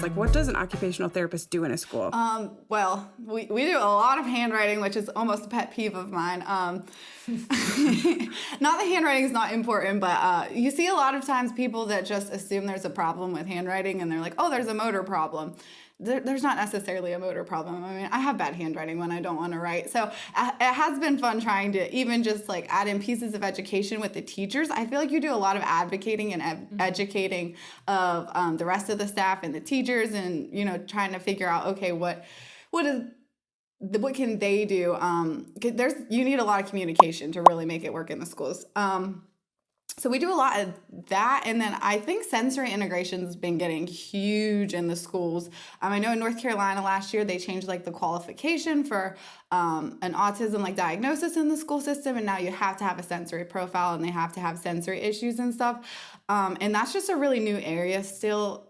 Like, what does an occupational therapist do in a school? Well, we do a lot of handwriting, which is almost a pet peeve of mine. Not that handwriting is not important, but you see a lot of times people that just assume there's a problem with handwriting and they're like, oh, there's a motor problem. There's not necessarily a motor problem. I mean, I have bad handwriting when I don't want to write. So it has been fun trying to even just like add in pieces of education with the teachers. I feel like you do a lot of advocating and educating of the rest of the staff and the teachers, and trying to figure out, okay, what can they do? You need a lot of communication to really make it work in the schools. So we do a lot of that, and then I think sensory integration has been getting huge in the schools. I know in North Carolina last year they changed like the qualification for an autism like diagnosis in the school system, and now you have to have a sensory profile and they have to have sensory issues and stuff. And that's just a really new area still.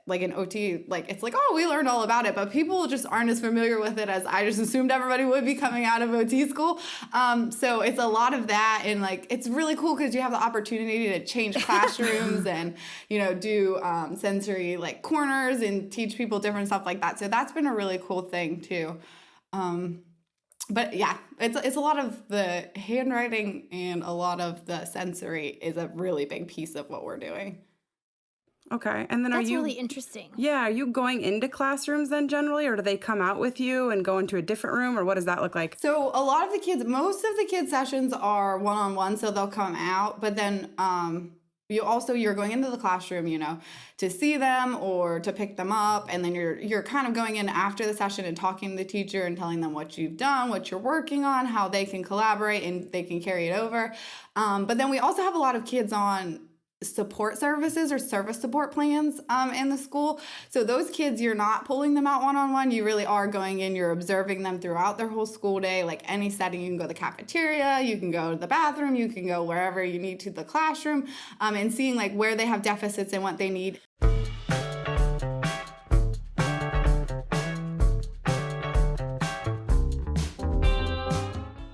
Like in OT, like it's like, oh, we learned all about it, but people just aren't as familiar with it as I just assumed everybody would be coming out of OT school. So it's a lot of that, and like it's really cool because you have the opportunity to change classrooms and do sensory like corners and teach people different stuff like that. So that's been a really cool thing too. But yeah, it's a lot of the handwriting and a lot of the sensory is a really big piece of what we're doing. Okay. And then That's really interesting. Yeah. Are you going into classrooms then generally, or do they come out with you and go into a different room, or what does that look like? So a lot of the kids, most of the kids sessions are one-on-one, so they'll come out, but then you're going into the classroom, to see them or to pick them up, and then you're kind of going in after the session and talking to the teacher and telling them what you've done, what you're working on, how they can collaborate and they can carry it over. But then we also have a lot of kids on support services or service support plans in the school. So those kids, you're not pulling them out one-on-one. You really are going in, you're observing them throughout their whole school day, like any setting. You can go to the cafeteria, you can go to the bathroom, you can go wherever you need to the classroom, and seeing like where they have deficits and what they need.